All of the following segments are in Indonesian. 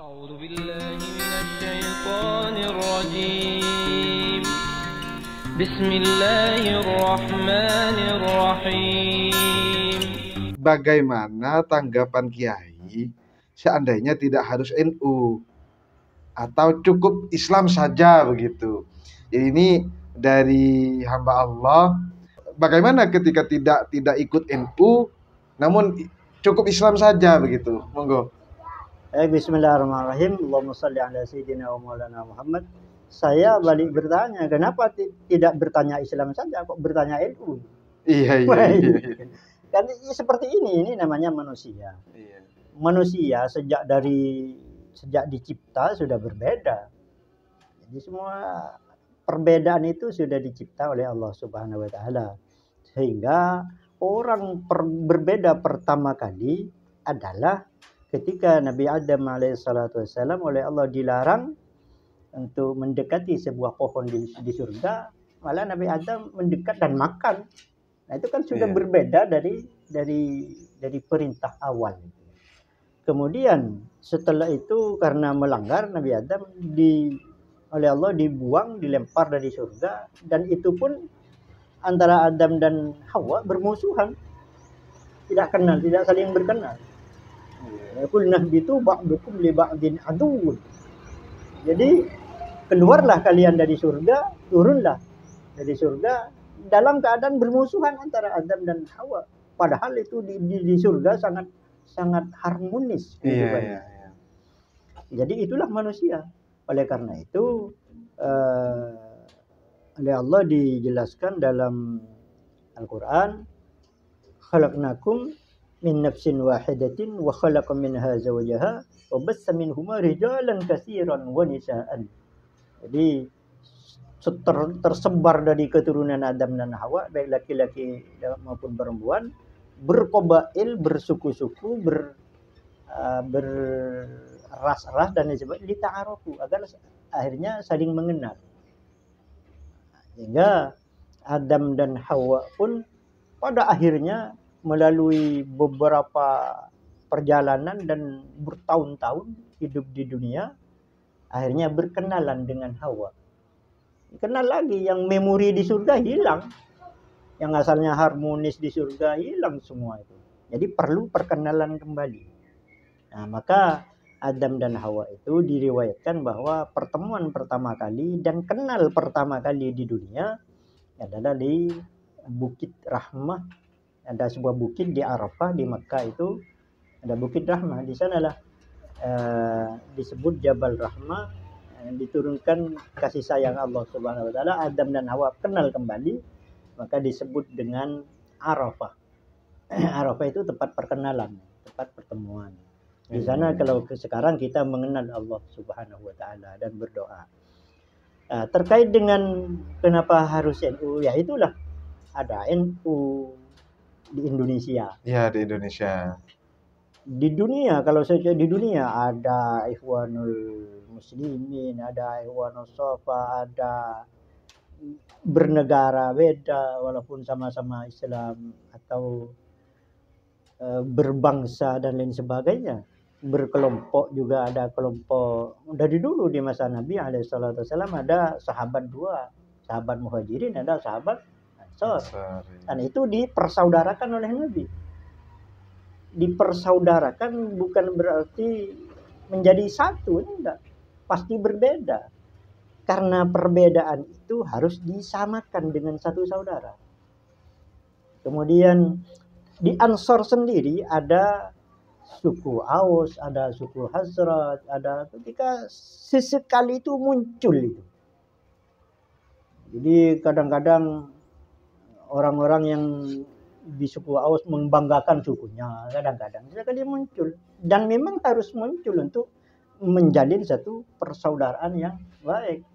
أعوذ بالله من الشيطان الرجيم بسم الله الرحمن الرحيم. Bagaimana tanggapan Kiai seandainya tidak harus NU atau cukup Islam saja begitu? Jadi ini dari hamba Allah. Bagaimana ketika tidak ikut NU namun cukup Islam saja begitu? Monggo. Bismillahirrahmanirrahim. Allahumma salli ala sayyidina wa maulana Muhammad. Saya balik bertanya, kenapa tidak bertanya Islam saja, kok bertanya NU? Iya. Kan seperti ini namanya manusia. Iya. Manusia sejak dicipta sudah berbeda. Jadi semua perbedaan itu sudah dicipta oleh Allah Subhanahu wa taala. Sehingga orang berbeda pertama kali adalah ketika Nabi Adam alaihissalam oleh Allah dilarang untuk mendekati sebuah pohon di surga, malah Nabi Adam mendekat dan makan. Nah, itu kan sudah berbeda dari perintah awal. Kemudian setelah itu karena melanggar, Nabi Adam oleh Allah dibuang, dilempar dari surga, dan itu pun antara Adam dan Hawa bermusuhan. Tidak kenal, tidak saling berkenal. Qulna bitu ba'dukum li ba'din aduwwun. Jadi keluarlah kalian dari surga, turunlah dari surga dalam keadaan bermusuhan antara Adam dan Hawa. Padahal itu di surga sangat harmonis. Iya. Jadi itulah manusia. Oleh karena itu oleh Allah dijelaskan dalam Al-Quran, khalaqnakum min nafsin wahidatin wa khalaqa minha zawjaha wa bassa minhuma rijalan katsiran wa nisaan. Jadi tersebar dari keturunan Adam dan Hawa, baik laki-laki maupun perempuan, berkobail, bersuku-suku, berras-ras dan sebagainya, lita'arufu, agar akhirnya saling mengenal. Sehingga Adam dan Hawa pun pada akhirnya melalui beberapa perjalanan dan bertahun-tahun hidup di dunia, akhirnya berkenalan dengan Hawa. Kenal lagi, yang memori di surga hilang, yang asalnya harmonis di surga hilang semua itu. Jadi perlu perkenalan kembali. Nah, maka Adam dan Hawa itu diriwayatkan bahwa pertemuan pertama kali dan kenal pertama kali di dunia adalah di Bukit Rahmah. Ada sebuah bukit di Arafah di Makkah, itu ada Bukit Rahmah. Di sanalah disebut Jabal Rahmah, diturunkan kasih sayang Allah Subhanahu wa taala. Adam dan Hawa kenal kembali, maka disebut dengan Arafah. Arafah itu tempat perkenalan, tempat pertemuan. Di sana kalau sekarang kita mengenal Allah Subhanahu wa taala dan berdoa. Terkait dengan kenapa harus NU, ya itulah ada NU di Indonesia. Iya, di Indonesia. Di dunia, kalau saja di dunia ada Ikhwanul Muslimin, ada Ikhwanul Shafa, ada bernegara beda walaupun sama-sama Islam, atau berbangsa dan lain sebagainya. Berkelompok juga ada kelompok. Dari dulu di masa Nabi alaihissalam ada sahabat dua, sahabat Muhajirin, ada sahabat Ansar. Dan itu dipersaudarakan oleh Nabi. Dipersaudarakan bukan berarti menjadi satu, enggak. Pasti berbeda. Karena perbedaan itu harus disamakan dengan satu saudara. Kemudian di Ansor sendiri ada suku Aus, ada suku Hazrat, ada ketika sesekali itu muncul itu. Jadi kadang-kadang orang-orang yang di suku Aus membanggakan sukunya, kadang-kadang sekali muncul, dan memang harus muncul untuk menjalin satu persaudaraan yang baik.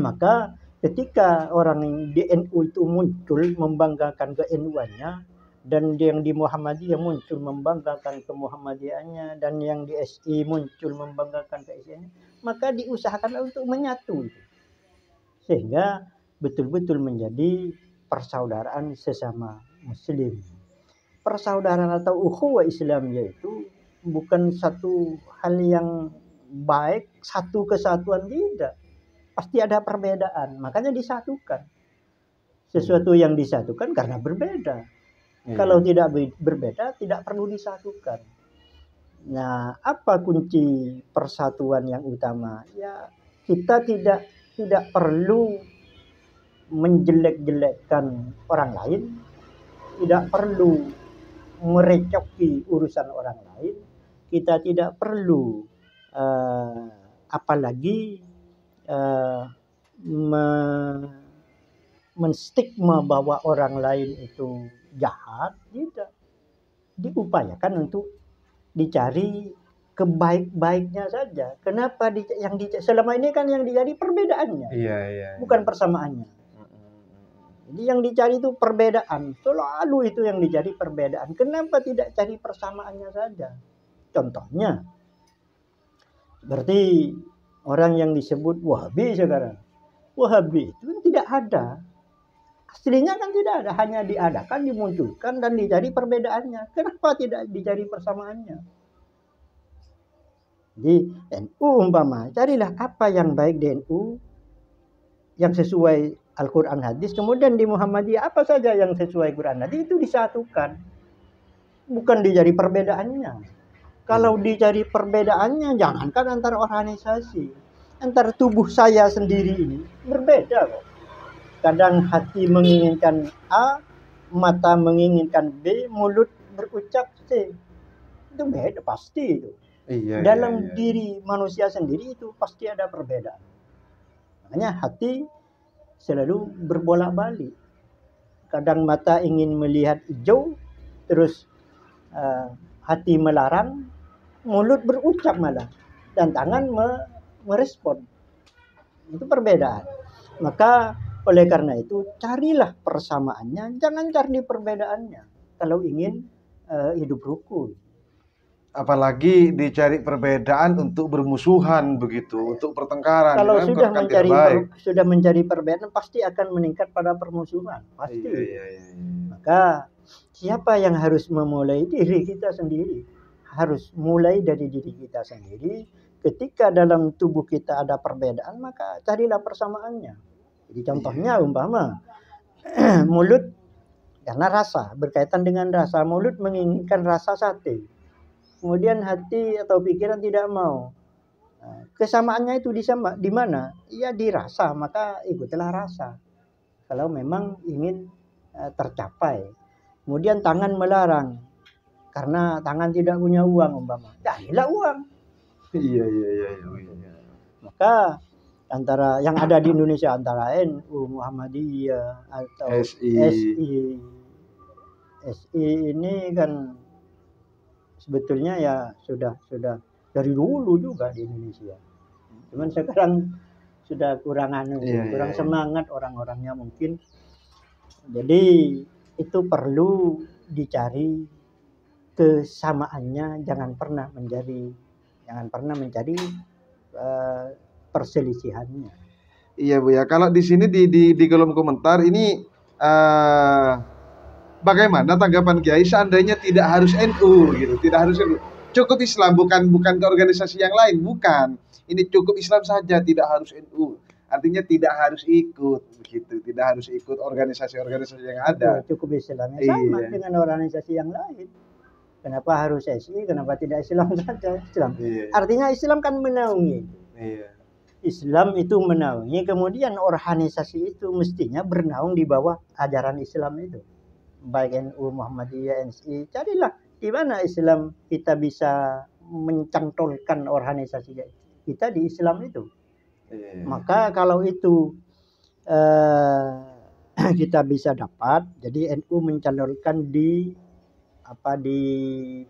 Maka ketika orang di NU itu muncul membanggakan ke NU-nya, dan yang di Muhammadiyah muncul membanggakan ke Muhammadiyahnya, dan yang di SI muncul membanggakan ke SI-nya, maka diusahakan untuk menyatu, sehingga betul-betul menjadi persaudaraan sesama Muslim. Persaudaraan atau ukhuwah Islam yaitu bukan satu hal yang baik, satu kesatuan, tidak. Pasti ada perbedaan, makanya disatukan. Sesuatu yang disatukan karena berbeda. Kalau tidak berbeda, tidak perlu disatukan. Nah, apa kunci persatuan yang utama? Ya, kita tidak perlu menjelek-jelekkan orang lain, tidak perlu merecoki urusan orang lain, kita tidak perlu apalagi menstigma bahwa orang lain itu jahat. Tidak, diupayakan untuk dicari kebaik-baiknya saja. Kenapa selama ini kan yang dicari perbedaannya, bukan persamaannya. Jadi yang dicari itu perbedaan, selalu itu yang dicari perbedaan. Kenapa tidak cari persamaannya saja? Contohnya, berarti orang yang disebut Wahabi sekarang, Wahabi itu tidak ada. Aslinya kan tidak ada, hanya diadakan, dimunculkan, dan dicari perbedaannya. Kenapa tidak dicari persamaannya? Di NU umpama, carilah apa yang baik di NU, yang sesuai Al-Quran hadis, kemudian di Muhammadiyah apa saja yang sesuai Quran hadis, itu disatukan. Bukan dicari perbedaannya. Kalau dicari perbedaannya, jangankan antar organisasi, antar tubuh saya sendiri ini berbeda kok. Kadang hati menginginkan A, mata menginginkan B, mulut berucap C. Itu beda pasti itu. Dalam diri manusia sendiri itu pasti ada perbedaan. Makanya hati selalu berbolak-balik. Kadang mata ingin melihat hijau, terus hati melarang, mulut berucap malah, dan tangan merespon. Itu perbedaan. Maka oleh karena itu carilah persamaannya, jangan cari perbedaannya kalau ingin hidup rukun. Apalagi dicari perbedaan untuk bermusuhan begitu, untuk pertengkaran. Kalau sudah mencari perbedaan, pasti akan meningkat pada permusuhan, pasti. Maka siapa yang harus memulai? Diri kita sendiri. Harus mulai dari diri kita sendiri. Ketika dalam tubuh kita ada perbedaan, maka carilah persamaannya. Jadi contohnya umpama mulut karena rasa, berkaitan dengan rasa, mulut menginginkan rasa sate. Kemudian hati atau pikiran tidak mau. Kesamaannya itu di mana? Ya di rasa, maka ikutilah rasa. Kalau memang ingin tercapai. Kemudian tangan melarang. Karena tangan tidak punya uang umpama. Carilah uang. Iya. Maka antara yang ada di Indonesia, antara NU, Muhammadiyah atau SI ini kan sebetulnya ya sudah dari dulu juga di Indonesia. Cuman sekarang sudah kurang semangat orang-orangnya mungkin. Jadi itu perlu dicari kesamaannya, jangan pernah mencari perselisihannya. Iya Bu ya. Kalau di sini di kolom komentar ini bagaimana tanggapan Kiai seandainya tidak harus NU gitu, tidak harus NU. Cukup Islam, bukan ke organisasi yang lain, bukan. Ini cukup Islam saja, tidak harus NU. Artinya tidak harus ikut begitu, tidak harus ikut organisasi-organisasi yang ada. Cukup Islamnya sama dengan organisasi yang lain. Kenapa harus SI? Kenapa tidak Islam saja? Islam. Artinya Islam kan menaungi. Islam itu menaungi, kemudian organisasi itu mestinya bernaung di bawah ajaran Islam itu. Baik NU, Muhammadiyah, NSI, carilah di mana Islam kita bisa mencantolkan organisasi kita di Islam itu. Maka kalau itu kita bisa dapat, jadi NU mencantolkan di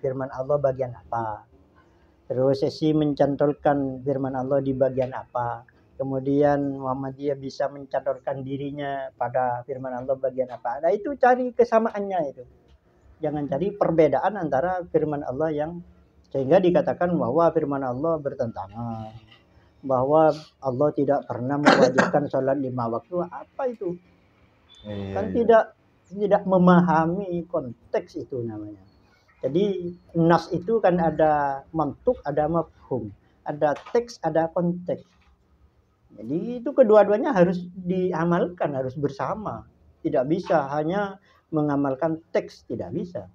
firman Allah bagian apa, terus SI mencantolkan firman Allah di bagian apa, kemudian Muhammadiyah bisa mencantolkan dirinya pada firman Allah bagian apa. Nah itu cari kesamaannya itu. Jangan cari perbedaan antara firman Allah yang sehingga dikatakan bahwa firman Allah bertentangan, bahwa Allah tidak pernah mewajibkan sholat 5 waktu. Apa itu? Kan tidak memahami konteks itu namanya. Jadi nas itu kan ada mantuk, ada mafhum. ada teks, ada konteks. Jadi itu kedua-duanya harus diamalkan, harus bersama. Tidak bisa hanya mengamalkan teks, tidak bisa.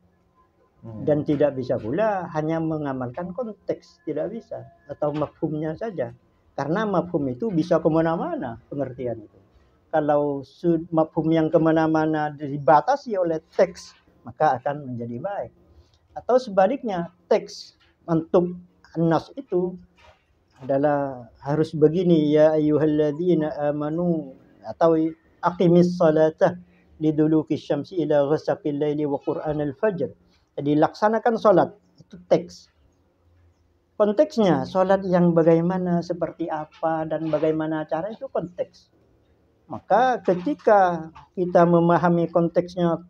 Dan tidak bisa pula hanya mengamalkan konteks, tidak bisa. Atau mafhumnya saja. Karena mafhum itu bisa kemana-mana pengertian itu. Kalau mafhum yang kemana-mana dibatasi oleh teks, maka akan menjadi baik. Atau sebaliknya, teks untuk nas itu adalah harus begini, ya ayyuhalladzina amanu, atau aqimis salata liduluki syamsi ila ghasaqil laili wa qur'anal fajr. Jadi laksanakan salat, itu teks. Konteksnya salat yang bagaimana, seperti apa, dan bagaimana cara, itu konteks. Maka ketika kita memahami konteksnya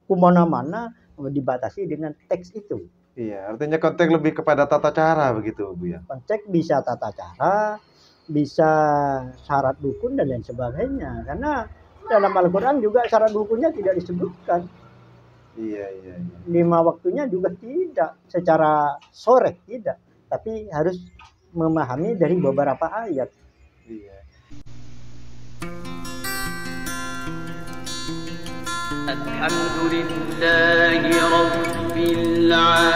kemana-mana, dibatasi dengan teks itu. Iya, artinya konteks lebih kepada tata cara begitu, Bu ya. Konteks bisa tata cara, bisa syarat rukun dan lain sebagainya. Karena dalam Al-Quran juga syarat rukunnya tidak disebutkan. Iya. 5 waktunya juga tidak, secara sore tidak, tapi harus memahami dari beberapa ayat. Iya. Alhamdulillahi Rabbil Alamin.